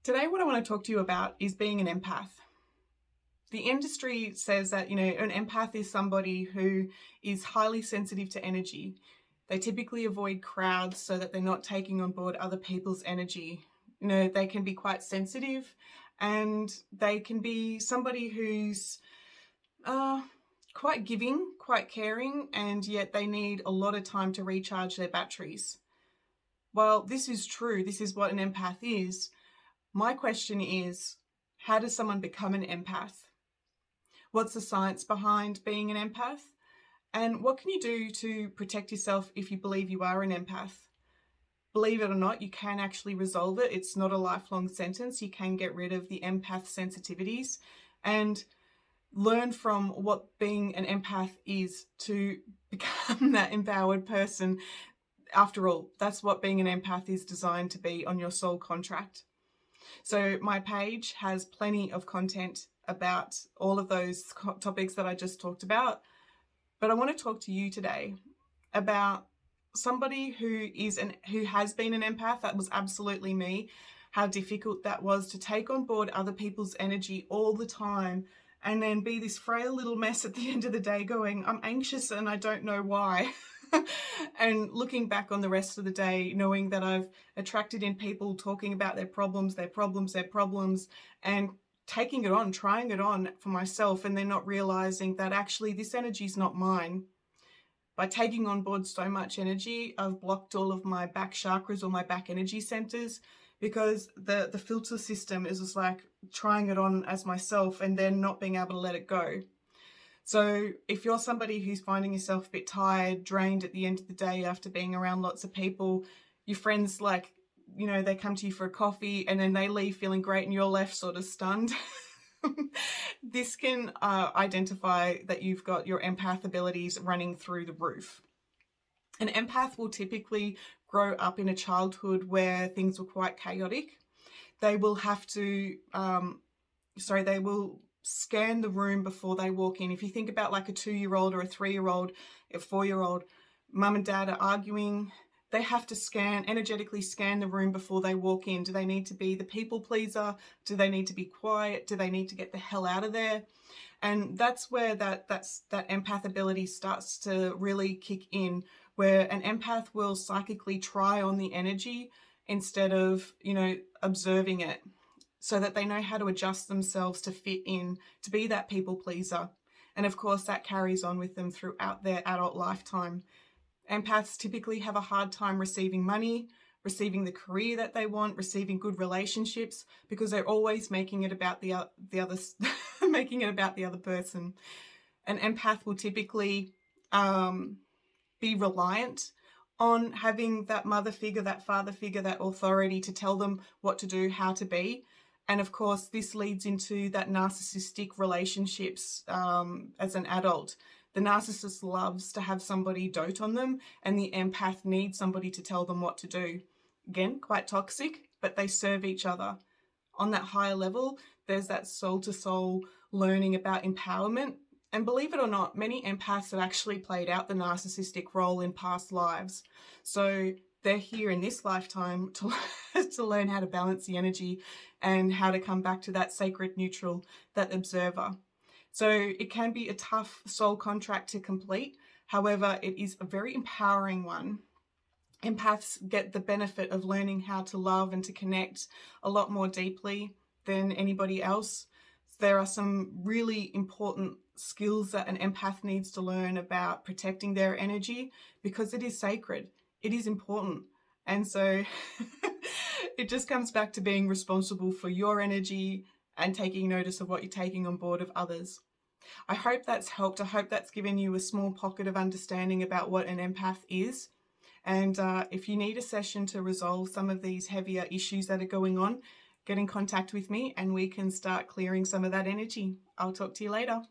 Today, what I want to talk to you about is being an empath. The industry says that, an empath is somebody who is highly sensitive to energy. They typically avoid crowds so that they're not taking on board other people's energy. They can be quite sensitive and they can be somebody who's quite giving, quite caring, and yet they need a lot of time to recharge their batteries. Well, this is true. This is what an empath is. My question is, how does someone become an empath? What's the science behind being an empath? And what can you do to protect yourself if you believe you are an empath? Believe it or not, you can actually resolve it. It's not a lifelong sentence. You can get rid of the empath sensitivities and learn from what being an empath is to become that empowered person. After all, that's what being an empath is designed to be on your soul contract. So my page has plenty of content about all of those topics that I just talked about. But I want to talk to you today about somebody who has been an empath. That was absolutely me. How difficult that was to take on board other people's energy all the time and then be this frail little mess at the end of the day going, I'm anxious and I don't know why. And looking back on the rest of the day, knowing that I've attracted in people talking about their problems, and taking it on, trying it on for myself, and then not realizing that actually this energy is not mine. By taking on board so much energy, I've blocked all of my back chakras or my back energy centers because the filter system is just like trying it on as myself and then not being able to let it go. So if you're somebody who's finding yourself a bit tired, drained at the end of the day after being around lots of people, your friends they come to you for a coffee and then they leave feeling great and you're left sort of stunned. This can identify that you've got your empath abilities running through the roof. An empath will typically grow up in a childhood where things were quite chaotic. They will have to, they will scan the room before they walk in. If you think about like a 2-year-old or a 3-year-old, a 4-year-old, mum and dad are arguing, they have to energetically scan the room before they walk in. Do they need to be the people pleaser? Do they need to be quiet? Do they need to get the hell out of there? And that's where that empath ability starts to really kick in, where an empath will psychically try on the energy instead of, observing it, so that they know how to adjust themselves to fit in, to be that people pleaser. And of course, that carries on with them throughout their adult lifetime. Empaths typically have a hard time receiving money, receiving the career that they want, receiving good relationships, because they're always making it about the other, making it about the other person. An empath will typically be reliant on having that mother figure, that father figure, that authority to tell them what to do, how to be. And of course, this leads into that narcissistic relationships as an adult. The narcissist loves to have somebody dote on them, and the empath needs somebody to tell them what to do. Again, quite toxic, but they serve each other. On that higher level, there's that soul-to-soul learning about empowerment. And believe it or not, many empaths have actually played out the narcissistic role in past lives. So they're here in this lifetime to learn how to balance the energy and how to come back to that sacred neutral, that observer. So it can be a tough soul contract to complete. However, it is a very empowering one. Empaths get the benefit of learning how to love and to connect a lot more deeply than anybody else. There are some really important skills that an empath needs to learn about protecting their energy, because it is sacred. It is important. And so it just comes back to being responsible for your energy and taking notice of what you're taking on board of others. I hope that's helped. I hope that's given you a small pocket of understanding about what an empath is. And if you need a session to resolve some of these heavier issues that are going on, get in contact with me and we can start clearing some of that energy. I'll talk to you later.